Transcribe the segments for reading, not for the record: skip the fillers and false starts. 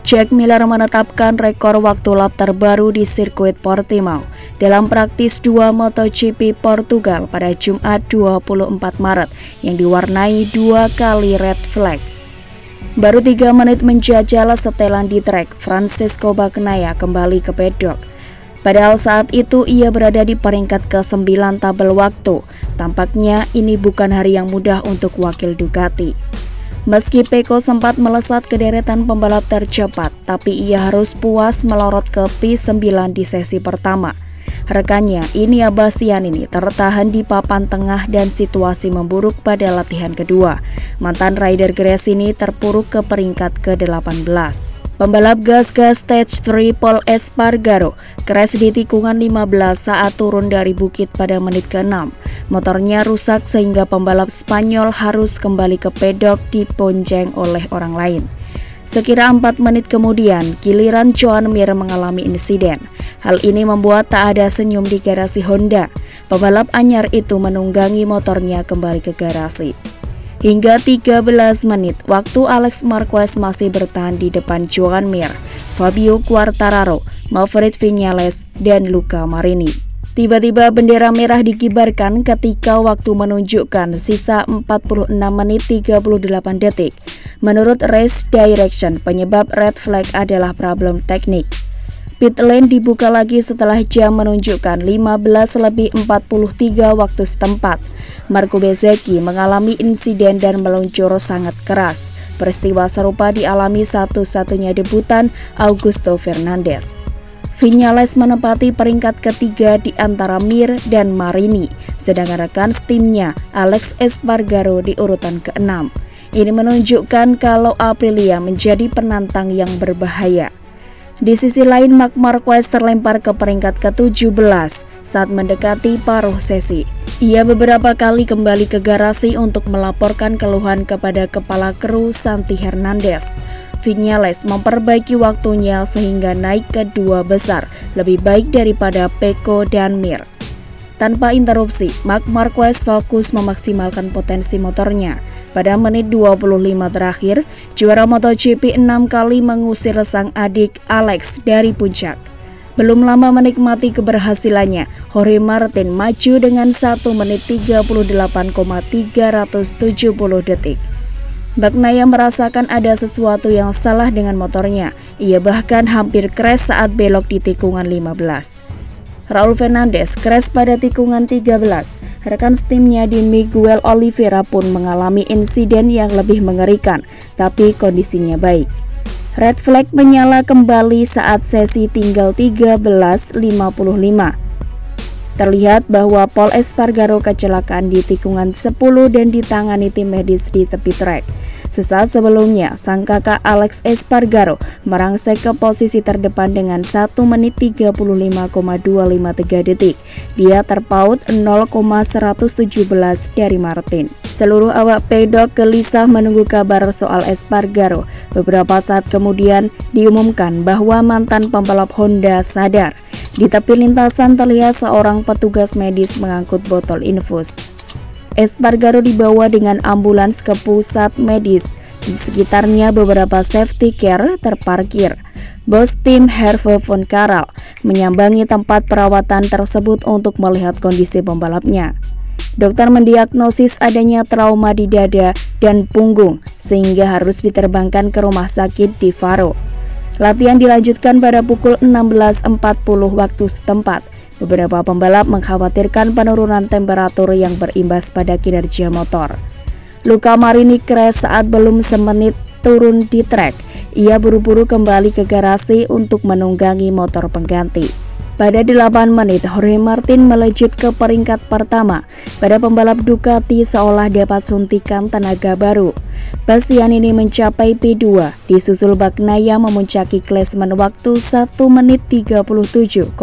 Jack Miller menetapkan rekor waktu lap terbaru di sirkuit Portimao dalam praktis 2 MotoGP Portugal pada Jumat 24 Maret yang diwarnai 2 kali red flag. Baru 3 menit menjajal setelan di trek, Francesco Bagnaia kembali ke pedok. Padahal saat itu ia berada di peringkat ke-9 tabel waktu. Tampaknya ini bukan hari yang mudah untuk wakil Ducati. Meski Pecco sempat melesat ke deretan pembalap tercepat, tapi ia harus puas melorot ke P9 di sesi pertama. Rekannya, Inia Bastianini, tertahan di papan tengah dan situasi memburuk pada latihan kedua. Mantan rider Gresini terpuruk ke peringkat ke-18. Pembalap gas-gas Stage 3 Pol Espargaro crash di tikungan 15 saat turun dari bukit pada menit ke-6. Motornya rusak sehingga pembalap Spanyol harus kembali ke pedok dibonceng oleh orang lain. Sekira 4 menit kemudian, giliran Joan Mir mengalami insiden. Hal ini membuat tak ada senyum di garasi Honda. Pembalap anyar itu menunggangi motornya kembali ke garasi. Hingga 13 menit, waktu Alex Marquez masih bertahan di depan Joan Mir, Fabio Quartararo, Maverick Viñales, dan Luca Marini. Tiba-tiba bendera merah dikibarkan ketika waktu menunjukkan sisa 46 menit 38 detik. Menurut Race Direction, penyebab red flag adalah problem teknik. Pit lane dibuka lagi setelah jam menunjukkan 15:43 waktu setempat. Marco Bezzecchi mengalami insiden dan meluncur sangat keras. Peristiwa serupa dialami satu-satunya debutan Augusto Fernandez. Viñales menempati peringkat ketiga di antara Mir dan Marini, sedangkan rekan timnya Alex Espargaro di urutan ke-6. Ini menunjukkan kalau Aprilia menjadi penantang yang berbahaya. Di sisi lain, Marc Marquez terlempar ke peringkat ke-17 saat mendekati paruh sesi. Ia beberapa kali kembali ke garasi untuk melaporkan keluhan kepada kepala kru Santi Hernandez. Viñales memperbaiki waktunya sehingga naik ke 2 besar, lebih baik daripada Pecco dan Mir. Tanpa interupsi, Marc Marquez fokus memaksimalkan potensi motornya. Pada menit 25 terakhir, juara MotoGP 6 kali mengusir sang adik Alex dari puncak. Belum lama menikmati keberhasilannya, Jorge Martin maju dengan 1 menit 38,370 detik. Bagnaia merasakan ada sesuatu yang salah dengan motornya. Ia bahkan hampir crash saat belok di tikungan 15. Raul Fernandez crash pada tikungan 13. Rekan timnya di Miguel Oliveira pun mengalami insiden yang lebih mengerikan, tapi kondisinya baik. Red flag menyala kembali saat sesi tinggal 13:55. Terlihat bahwa Pol Espargaro kecelakaan di tikungan 10 dan ditangani tim medis di tepi trek. Sesaat sebelumnya, sang kakak Alex Espargaro merangsek ke posisi terdepan dengan 1 menit 35,253 detik. Dia terpaut 0,117 dari Martin. Seluruh awak pedok gelisah menunggu kabar soal Espargaro. Beberapa saat kemudian diumumkan bahwa mantan pembalap Honda sadar. Di tepi lintasan terlihat seorang petugas medis mengangkut botol infus. Espargaro dibawa dengan ambulans ke pusat medis. Di sekitarnya beberapa safety car terparkir. Bos tim Hervé van Karal menyambangi tempat perawatan tersebut untuk melihat kondisi pembalapnya. Dokter mendiagnosis adanya trauma di dada dan punggung sehingga harus diterbangkan ke rumah sakit di Faro. Latihan dilanjutkan pada pukul 16.40 waktu setempat. Beberapa pembalap mengkhawatirkan penurunan temperatur yang berimbas pada kinerja motor. Luca Marini crash saat belum semenit turun di trek. Ia buru-buru kembali ke garasi untuk menunggangi motor pengganti. Pada 8 menit, Jorge Martin melejit ke peringkat pertama. Pada pembalap Ducati seolah dapat suntikan tenaga baru. Bastianini mencapai P2, disusul Bagnaia memuncaki klasemen waktu 1 menit 37,856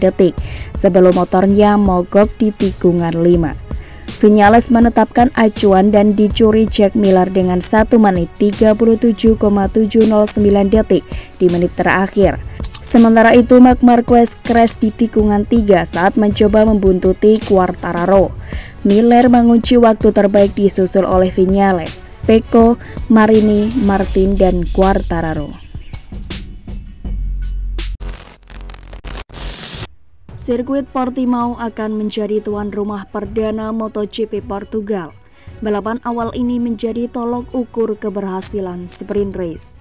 detik sebelum motornya mogok di tikungan 5. Viñales menetapkan acuan dan dicuri Jack Miller dengan 1 menit 37,709 detik di menit terakhir. Sementara itu, Marc Marquez crash di tikungan 3 saat mencoba membuntuti Quartararo. Miller mengunci waktu terbaik disusul oleh Viñales. Pecco, Marini, Martin, dan Quartararo. Sirkuit Portimao akan menjadi tuan rumah perdana MotoGP Portugal. Balapan awal ini menjadi tolok ukur keberhasilan sprint race.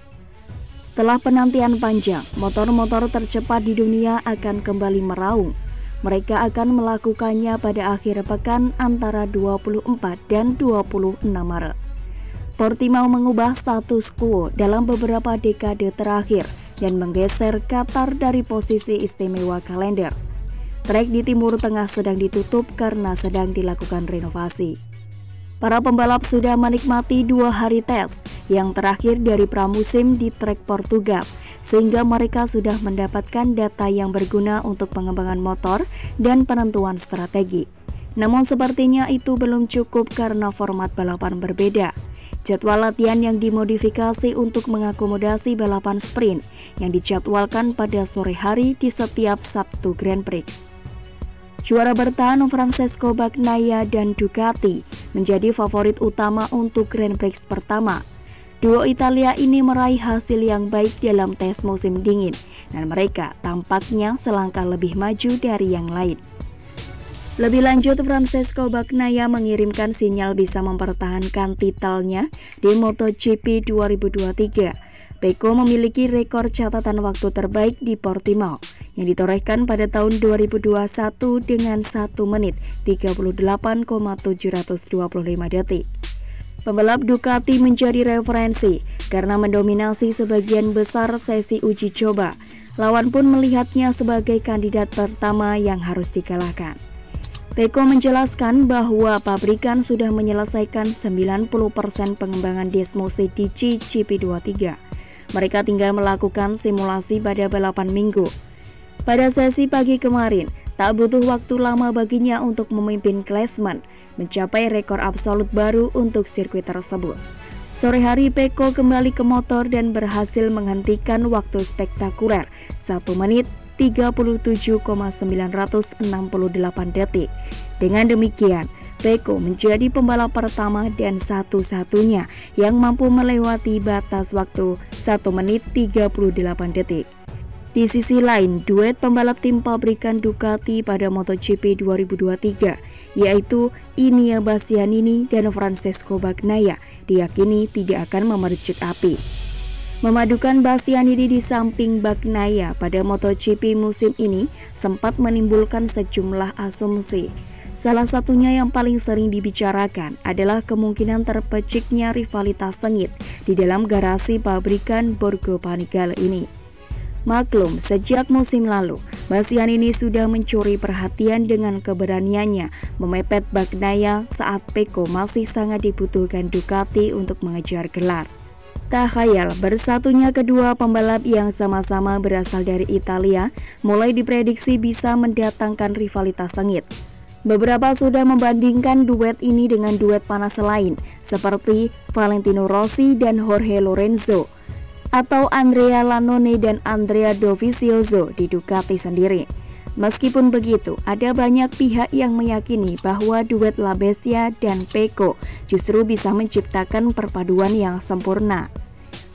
Setelah penantian panjang, motor-motor tercepat di dunia akan kembali meraung. Mereka akan melakukannya pada akhir pekan antara 24 dan 26 Maret. Portimao mengubah status quo dalam beberapa dekade terakhir dan menggeser Qatar dari posisi istimewa kalender. Trek di Timur Tengah sedang ditutup karena sedang dilakukan renovasi. Para pembalap sudah menikmati 2 hari tes yang terakhir dari pramusim di trek Portugal, sehingga mereka sudah mendapatkan data yang berguna untuk pengembangan motor dan penentuan strategi. Namun sepertinya itu belum cukup karena format balapan berbeda. Jadwal latihan yang dimodifikasi untuk mengakomodasi balapan sprint yang dijadwalkan pada sore hari di setiap Sabtu Grand Prix. Juara bertahan Francesco Bagnaia dan Ducati menjadi favorit utama untuk Grand Prix pertama. Duo Italia ini meraih hasil yang baik dalam tes musim dingin dan mereka tampaknya selangkah lebih maju dari yang lain. Lebih lanjut, Francesco Bagnaia mengirimkan sinyal bisa mempertahankan titelnya di MotoGP 2023. Pecco memiliki rekor catatan waktu terbaik di Portimao yang ditorehkan pada tahun 2021 dengan 1 menit 38,725 detik. Pembalap Ducati menjadi referensi karena mendominasi sebagian besar sesi uji coba. Lawan pun melihatnya sebagai kandidat pertama yang harus dikalahkan. Pecco menjelaskan bahwa pabrikan sudah menyelesaikan 90% pengembangan Desmosed di GP23. Mereka tinggal melakukan simulasi pada balapan minggu. Pada sesi pagi kemarin, tak butuh waktu lama baginya untuk memimpin klasemen, mencapai rekor absolut baru untuk sirkuit tersebut. Sore hari, Pecco kembali ke motor dan berhasil menghentikan waktu spektakuler 1 menit 37,968 detik. Dengan demikian, Pecco menjadi pembalap pertama dan satu-satunya yang mampu melewati batas waktu 1 menit 38 detik. Di sisi lain, duet pembalap tim pabrikan Ducati pada MotoGP 2023, yaitu Enea Bastianini dan Francesco Bagnaia, diyakini tidak akan memercik api. Memadukan Bastianini di samping Bagnaia pada MotoGP musim ini sempat menimbulkan sejumlah asumsi. Salah satunya yang paling sering dibicarakan adalah kemungkinan terpeciknya rivalitas sengit di dalam garasi pabrikan Borgo Panigale ini. Maklum, sejak musim lalu, Bastianini sudah mencuri perhatian dengan keberaniannya memepet Bagnaia saat Pecco masih sangat dibutuhkan Ducati untuk mengejar gelar. Tak khayal, bersatunya kedua pembalap yang sama-sama berasal dari Italia mulai diprediksi bisa mendatangkan rivalitas sengit. Beberapa sudah membandingkan duet ini dengan duet panas lain seperti Valentino Rossi dan Jorge Lorenzo atau Andrea Iannone dan Andrea Dovizioso di Ducati sendiri. Meskipun begitu, ada banyak pihak yang meyakini bahwa duet La Bestia dan Pecco justru bisa menciptakan perpaduan yang sempurna.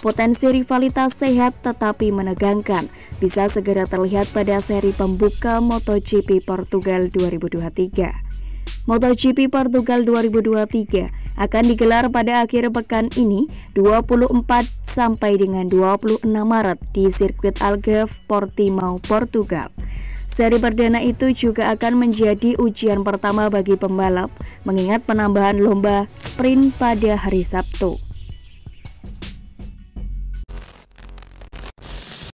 Potensi rivalitas sehat tetapi menegangkan bisa segera terlihat pada seri pembuka MotoGP Portugal 2023. MotoGP Portugal 2023 akan digelar pada akhir pekan ini 24 sampai dengan 26 Maret di sirkuit Algarve, Portimao, Portugal. Seri perdana itu juga akan menjadi ujian pertama bagi pembalap mengingat penambahan lomba sprint pada hari Sabtu.